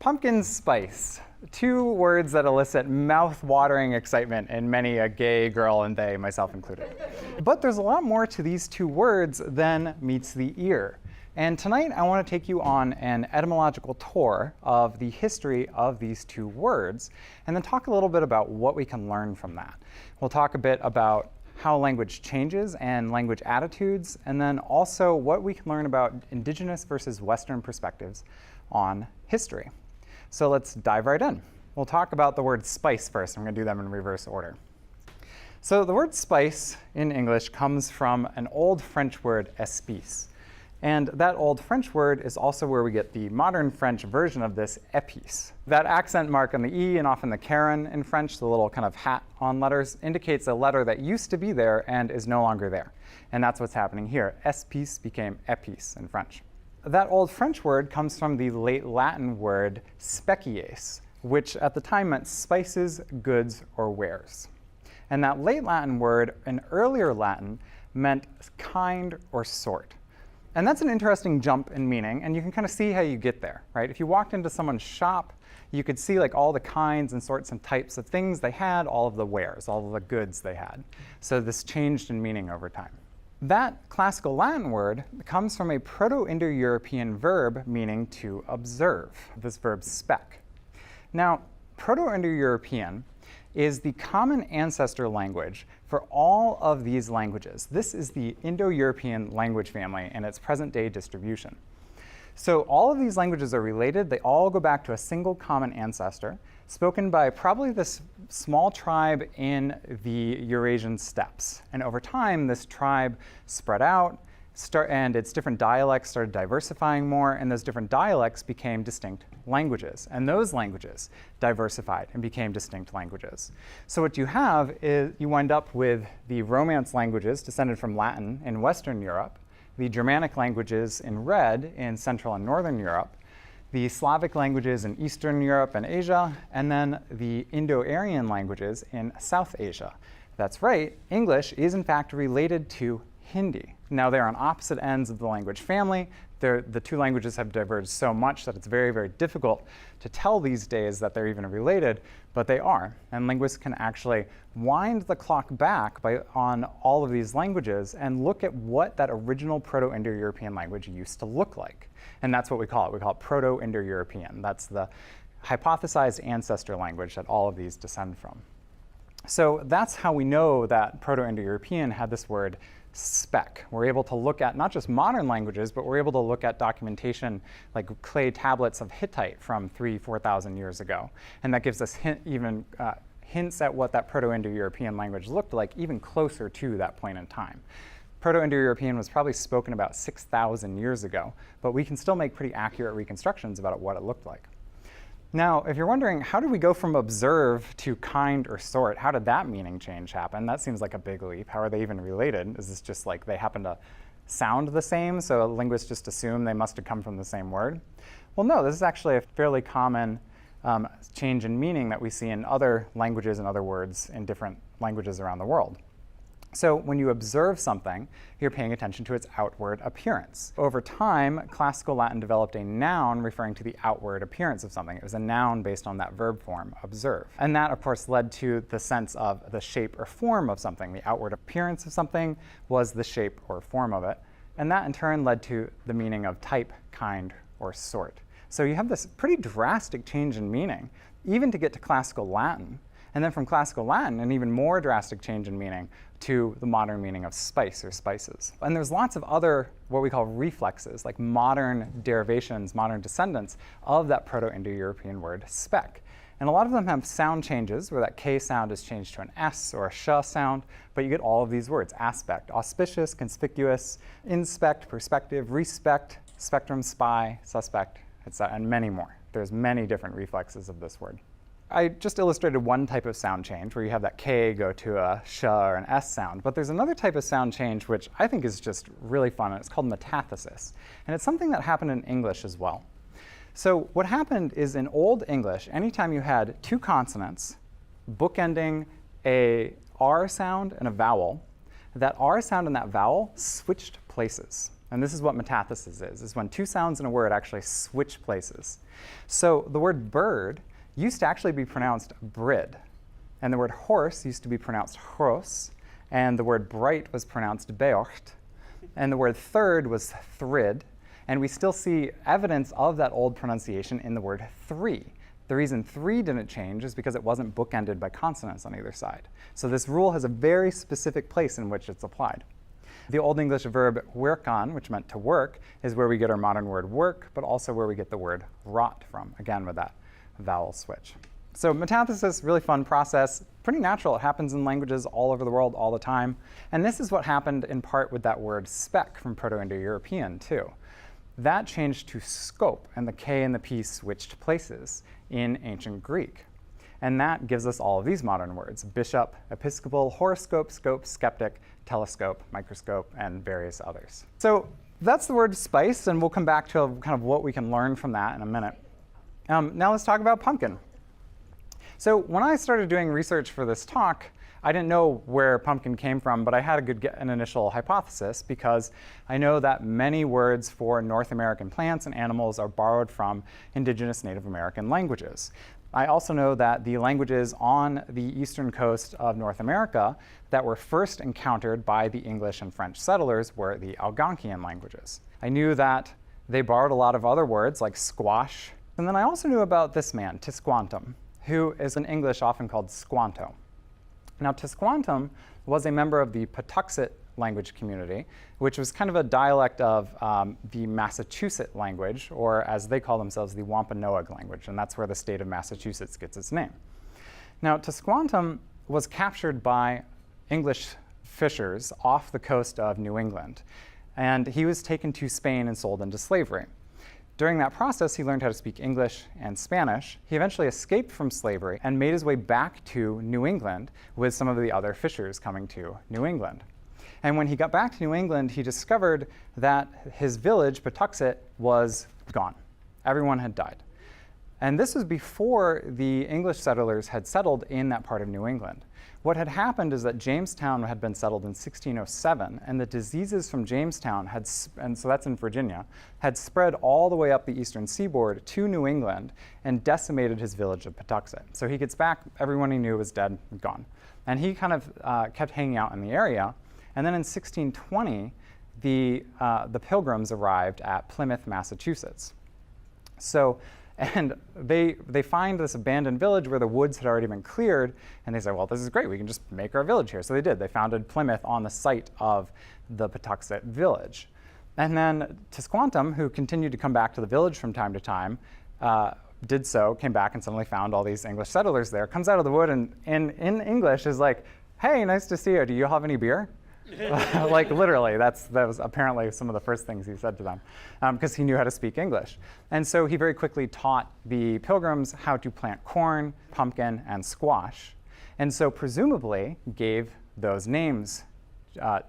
Pumpkin spice. Two words that elicit mouth-watering excitement in many a gay girl and they, myself included. But there's a lot more to these two words than meets the ear. And tonight I want to take you on an etymological tour of the history of these two words, and then talk a little bit about what we can learn from that. We'll talk a bit about how language changes and language attitudes, and then also what we can learn about Indigenous versus Western perspectives on history. So let's dive right in. We'll talk about the word spice first. I'm going to do them in reverse order. So the word spice in English comes from an old French word, épice. And that old French word is also where we get the modern French version of this, épice. That accent mark on the E and often the caron in French, the little kind of hat on letters, indicates a letter that used to be there and is no longer there. And that's what's happening here. Épice became épice in French. That old French word comes from the late Latin word species, which at the time meant spices, goods, or wares. And that late Latin word in earlier Latin meant kind or sort. And that's an interesting jump in meaning, and you can kind of see how you get there, right? If you walked into someone's shop, you could see like all the kinds and sorts and types of things they had, all of the wares, all of the goods they had. So this changed in meaning over time. That classical Latin word comes from a Proto-Indo-European verb meaning to observe, this verb spec. Now, Proto-Indo-European is the common ancestor language for all of these languages. This is the Indo-European language family and its present-day distribution. So all of these languages are related. They all go back to a single common ancestor, spoken by probably this small tribe in the Eurasian steppes. And over time, this tribe spread out, and its different dialects started diversifying more, and those different dialects became distinct languages. And those languages diversified and became distinct languages. So what you have is you wind up with the Romance languages descended from Latin in Western Europe, the Germanic languages in red in Central and Northern Europe, the Slavic languages in Eastern Europe and Asia, and then the Indo-Aryan languages in South Asia. That's right, English is in fact related to Hindi. Now they're on opposite ends of the language family. The two languages have diverged so much that it's very, very difficult to tell these days that they're even related, but they are. And linguists can actually wind the clock back on all of these languages and look at what that original Proto-Indo-European language used to look like. And that's what we call it. We call it Proto-Indo-European. That's the hypothesized ancestor language that all of these descend from. So that's how we know that Proto-Indo-European had this word spec. We're able to look at not just modern languages, but we're able to look at documentation like clay tablets of Hittite from 4,000 years ago. And that gives us hints at what that Proto-Indo-European language looked like even closer to that point in time. Proto-Indo-European was probably spoken about 6,000 years ago, but we can still make pretty accurate reconstructions about what it looked like. Now, if you're wondering, how did we go from observe to kind or sort? How did that meaning change happen? That seems like a big leap. How are they even related? Is this just like they happen to sound the same, so linguists just assume they must have come from the same word? Well, no, this is actually a fairly common change in meaning that we see in other languages and other words in different languages around the world. So when you observe something, you're paying attention to its outward appearance. Over time, classical Latin developed a noun referring to the outward appearance of something. It was a noun based on that verb form, observe. And that, of course, led to the sense of the shape or form of something. The outward appearance of something was the shape or form of it. And that, in turn, led to the meaning of type, kind, or sort. So you have this pretty drastic change in meaning, even to get to classical Latin. And then from classical Latin, an even more drastic change in meaning to the modern meaning of spice or spices. And there's lots of other what we call reflexes, like modern derivations, modern descendants of that Proto-Indo-European word spec. And a lot of them have sound changes where that K sound is changed to an S or a sh sound, but you get all of these words: aspect, auspicious, conspicuous, inspect, perspective, respect, spectrum, spy, suspect, etc., and many more. There's many different reflexes of this word. I just illustrated one type of sound change where you have that K go to a sh or an S sound, but there's another type of sound change which I think is just really fun, and it's called metathesis. And it's something that happened in English as well. So what happened is in Old English, anytime you had two consonants bookending a R sound and a vowel, that R sound and that vowel switched places. And this is what metathesis is when two sounds in a word actually switch places. So the word bird used to actually be pronounced brid, and the word horse used to be pronounced hros, and the word bright was pronounced beocht, and the word third was thrid, and we still see evidence of that old pronunciation in the word three. The reason three didn't change is because it wasn't bookended by consonants on either side. So this rule has a very specific place in which it's applied. The Old English verb werkan, which meant to work, is where we get our modern word work, but also where we get the word rot from, again with that vowel switch. So metathesis, really fun process, pretty natural. It happens in languages all over the world all the time. And this is what happened in part with that word speck from Proto-Indo-European too. That changed to scope, and the K and the P switched places in ancient Greek. And that gives us all of these modern words: bishop, episcopal, horoscope, scope, skeptic, telescope, microscope, and various others. So that's the word spice, and we'll come back to kind of what we can learn from that in a minute. Now let's talk about pumpkin. So when I started doing research for this talk, I didn't know where pumpkin came from, but I had an initial hypothesis because I know that many words for North American plants and animals are borrowed from indigenous Native American languages. I also know that the languages on the eastern coast of North America that were first encountered by the English and French settlers were the Algonquian languages. I knew that they borrowed a lot of other words like squash. And then I also knew about this man, Tisquantum, who is in English often called Squanto. Now, Tisquantum was a member of the Patuxet language community, which was kind of a dialect of the Massachusetts language, or as they call themselves, the Wampanoag language, and that's where the state of Massachusetts gets its name. Now, Tisquantum was captured by English fishers off the coast of New England, and he was taken to Spain and sold into slavery. During that process, he learned how to speak English and Spanish. He eventually escaped from slavery and made his way back to New England with some of the other fishers coming to New England. And when he got back to New England, he discovered that his village, Patuxet, was gone. Everyone had died. And this was before the English settlers had settled in that part of New England. What had happened is that Jamestown had been settled in 1607, and the diseases from Jamestown and so that's in Virginia, had spread all the way up the eastern seaboard to New England and decimated his village of Patuxet. So he gets back, everyone he knew was dead and gone. And he kind of kept hanging out in the area. And then in 1620, the Pilgrims arrived at Plymouth, Massachusetts. And they find this abandoned village where the woods had already been cleared, and they say, well, this is great, we can just make our village here. So they did. They founded Plymouth on the site of the Patuxet village. And then Tisquantum, who continued to come back to the village from time to time, did so, came back and suddenly found all these English settlers there, comes out of the wood and in English is like, hey, nice to see you, do you have any beer? Like literally, that was apparently some of the first things he said to them, because he knew how to speak English. And so he very quickly taught the Pilgrims how to plant corn, pumpkin, and squash, and so presumably gave those names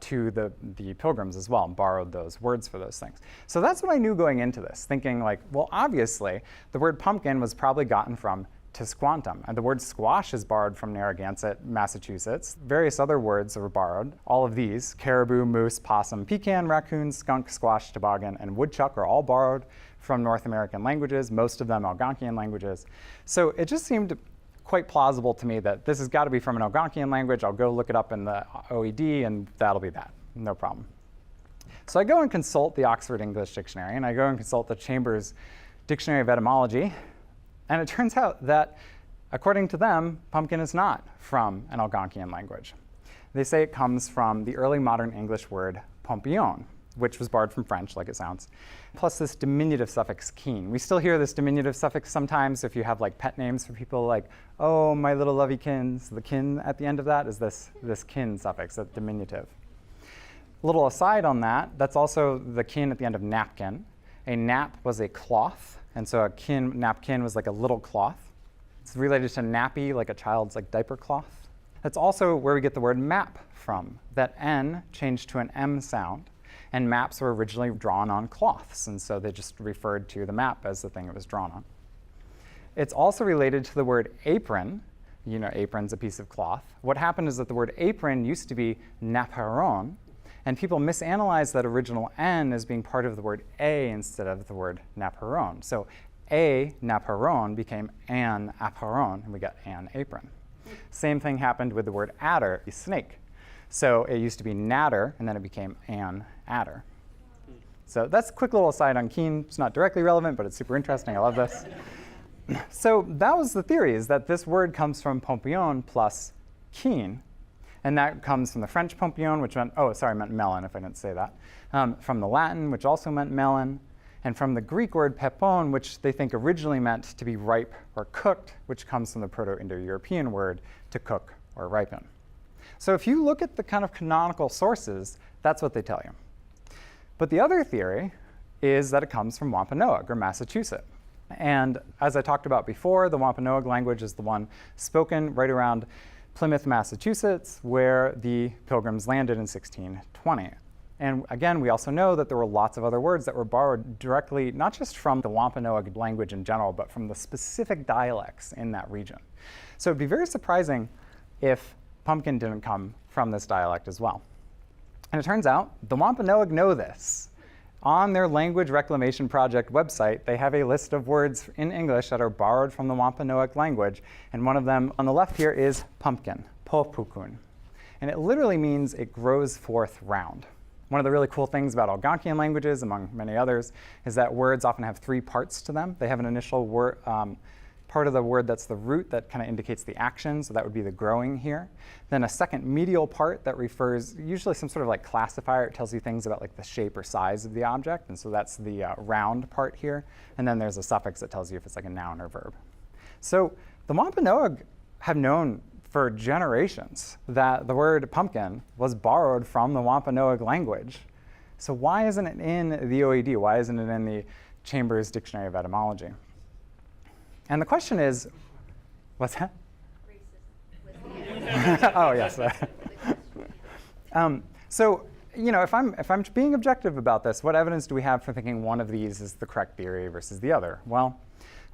to the Pilgrims as well, and borrowed those words for those things. So that's what I knew going into this, thinking like, well, obviously, the word pumpkin was probably gotten from Tisquantum. And the word squash is borrowed from Narragansett, Massachusetts. Various other words were borrowed. All of these, caribou, moose, possum, pecan, raccoon, skunk, squash, toboggan, and woodchuck are all borrowed from North American languages, most of them Algonquian languages. So it just seemed quite plausible to me that this has got to be from an Algonquian language. I'll go look it up in the OED, and that'll be that. No problem. So I go and consult the Oxford English Dictionary, and I go and consult the Chambers Dictionary of Etymology. And it turns out that, according to them, pumpkin is not from an Algonquian language. They say it comes from the early modern English word pompillon, which was borrowed from French, like it sounds, plus this diminutive suffix kin. We still hear this diminutive suffix sometimes if you have like pet names for people like, oh, my little lovey kins. The kin at the end of that is this kin suffix, that diminutive. A little aside on that, that's also the kin at the end of napkin. A nap was a cloth. And so a napkin was like a little cloth. It's related to nappy, like a child's like diaper cloth. That's also where we get the word map from. That N changed to an M sound, and maps were originally drawn on cloths, and so they just referred to the map as the thing it was drawn on. It's also related to the word apron. You know, apron's a piece of cloth. What happened is that the word apron used to be naparon, And people misanalyze that original N as being part of the word a instead of the word naparon. So a naparon became an apron, and we got an apron. Same thing happened with the word adder, snake. So it used to be natter, and then it became an adder. So that's a quick little aside on Keen. It's not directly relevant, but it's super interesting. I love this. So that was the theory, is that this word comes from Pompillon plus Keen. And that comes from the French Pompillon, which meant, meant melon, if I didn't say that. From the Latin, which also meant melon. And from the Greek word pepon, which they think originally meant to be ripe or cooked, which comes from the Proto-Indo-European word to cook or ripen. So if you look at the kind of canonical sources, that's what they tell you. But the other theory is that it comes from Wampanoag, or Massachusetts. And as I talked about before, the Wampanoag language is the one spoken right around Plymouth, Massachusetts, where the Pilgrims landed in 1620. And again, we also know that there were lots of other words that were borrowed directly, not just from the Wampanoag language in general, but from the specific dialects in that region. So it'd be very surprising if pumpkin didn't come from this dialect as well. And it turns out the Wampanoag know this. On their Language Reclamation Project website, they have a list of words in English that are borrowed from the Wampanoag language. And one of them on the left here is pumpkin, popukun. And it literally means it grows forth round. One of the really cool things about Algonquian languages, among many others, is that words often have three parts to them. They have an initial word, part of the word that's the root that kind of indicates the action, so that would be the growing here. Then a second medial part that refers, usually some sort of like classifier, it tells you things about like the shape or size of the object, and so that's the round part here. And then there's a suffix that tells you if it's like a noun or verb. So the Wampanoag have known for generations that the word pumpkin was borrowed from the Wampanoag language. So why isn't it in the OED? Why isn't it in the Chambers Dictionary of Etymology? And the question is, what's that? Oh, yes. So, if I'm being objective about this, what evidence do we have for thinking one of these is the correct theory versus the other? Well,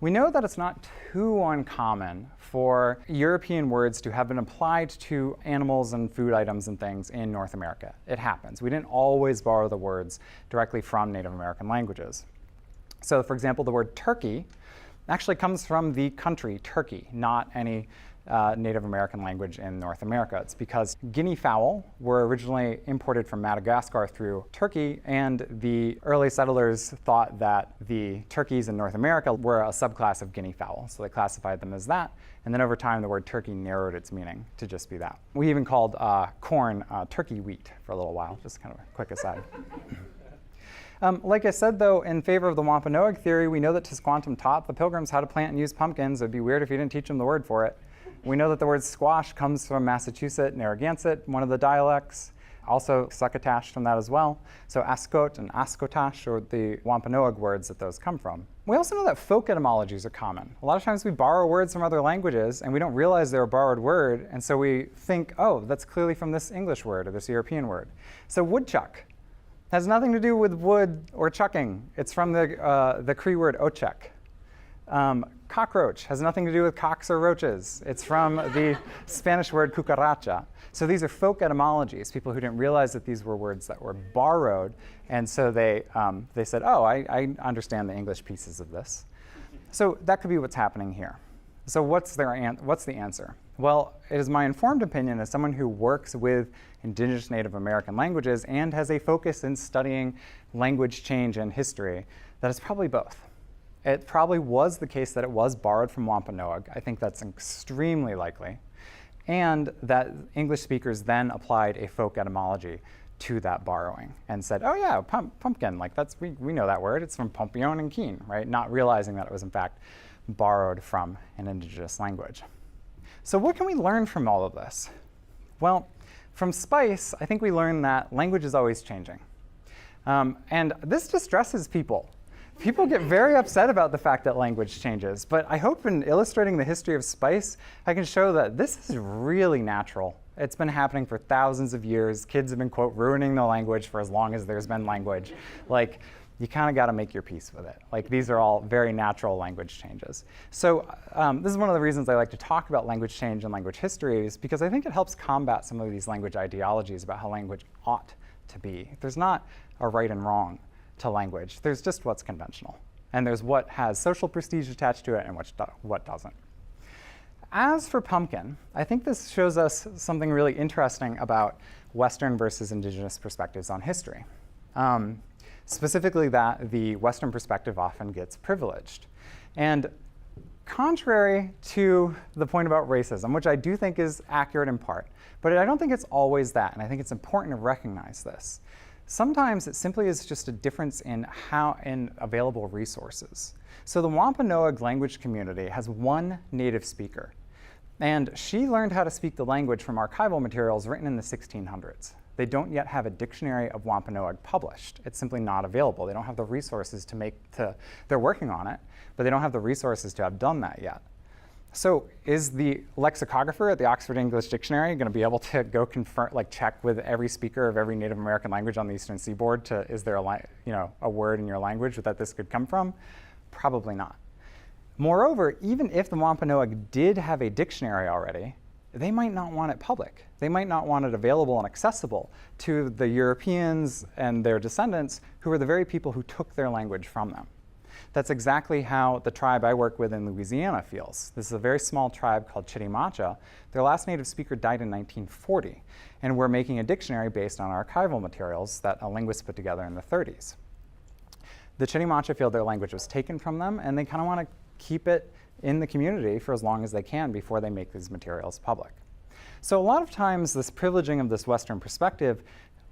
we know that it's not too uncommon for European words to have been applied to animals and food items and things in North America. It happens. We didn't always borrow the words directly from Native American languages. So, for example, the word turkey actually comes from the country Turkey, not any Native American language in North America. It's because guinea fowl were originally imported from Madagascar through Turkey, and the early settlers thought that the turkeys in North America were a subclass of guinea fowl, so they classified them as that. And then over time, the word turkey narrowed its meaning to just be that. We even called corn turkey wheat for a little while, just kind of a quick aside. Like I said, though, in favor of the Wampanoag theory, we know that Tisquantum taught the Pilgrims how to plant and use pumpkins. It would be weird if you didn't teach them the word for it. We know that the word squash comes from Massachusetts, Narragansett, one of the dialects. Also succotash from that as well. So ascot and ascotash are the Wampanoag words that those come from. We also know that folk etymologies are common. A lot of times we borrow words from other languages and we don't realize they're a borrowed word, and so we think, oh, that's clearly from this English word or this European word. So woodchuck has nothing to do with wood or chucking. It's from the Cree word ochek. Cockroach has nothing to do with cocks or roaches. It's from the Spanish word cucaracha. So these are folk etymologies, people who didn't realize that these were words that were borrowed, and so they said, oh, I understand the English pieces of this. So that could be what's happening here. So what's the answer? Well, it is my informed opinion as someone who works with Indigenous Native American languages and has a focus in studying language change and history, that it's probably both. It probably was the case that it was borrowed from Wampanoag. I think that's extremely likely. And that English speakers then applied a folk etymology to that borrowing and said, oh yeah, pumpkin, like we know that word, it's from Pompillon and Keen, right? Not realizing that it was in fact borrowed from an indigenous language. So what can we learn from all of this? Well, from Spice, I think we learned that language is always changing. And this distresses people. People get very upset about the fact that language changes, but I hope in illustrating the history of Spice, I can show that this is really natural. It's been happening for thousands of years. Kids have been, quote, ruining the language for as long as there's been language. Like, you kind of got to make your peace with it. Like, these are all very natural language changes. So this is one of the reasons I like to talk about language change and language history, is because I think it helps combat some of these language ideologies about how language ought to be. There's not a right and wrong to language. There's just what's conventional. And there's what has social prestige attached to it and what doesn't. As for pumpkin, I think this shows us something really interesting about Western versus Indigenous perspectives on history. Specifically that the Western perspective often gets privileged. And contrary to the point about racism, which I do think is accurate in part, but I don't think it's always that, and I think it's important to recognize this. Sometimes it simply is just a difference in available resources. So the Wampanoag language community has one native speaker, and she learned how to speak the language from archival materials written in the 1600s. They don't yet have a dictionary of Wampanoag published. It's simply not available. They don't have the resources they're working on it, but they don't have the resources to have done that yet. So is the lexicographer at the Oxford English Dictionary going to be able to go check with every speaker of every Native American language on the Eastern Seaboard is there a word in your language that this could come from? Probably not. Moreover, even if the Wampanoag did have a dictionary already, they might not want it public. They might not want it available and accessible to the Europeans and their descendants who were the very people who took their language from them. That's exactly how the tribe I work with in Louisiana feels. This is a very small tribe called Chitimacha. Their last native speaker died in 1940, and we're making a dictionary based on archival materials that a linguist put together in the 30s. The Chitimacha feel their language was taken from them, and they kind of want to keep it in the community for as long as they can before they make these materials public. So a lot of times this privileging of this Western perspective,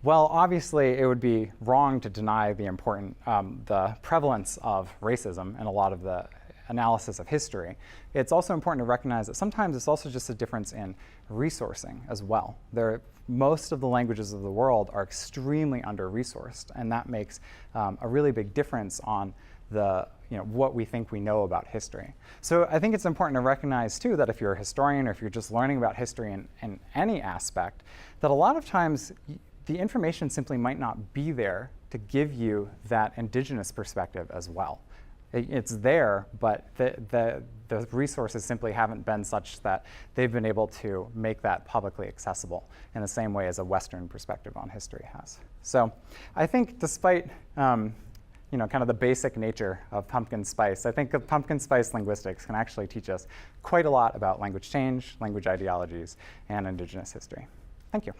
well, obviously it would be wrong to deny the prevalence of racism in a lot of the analysis of history. It's also important to recognize that sometimes it's also just a difference in resourcing as well. Most of the languages of the world are extremely under-resourced, and that makes a really big difference on what we think we know about history. So I think it's important to recognize too that if you're a historian or if you're just learning about history in any aspect, that a lot of times the information simply might not be there to give you that indigenous perspective as well. It's there, but the resources simply haven't been such that they've been able to make that publicly accessible in the same way as a Western perspective on history has. So I think despite kind of the basic nature of pumpkin spice, I think pumpkin spice linguistics can actually teach us quite a lot about language change, language ideologies, and indigenous history. Thank you.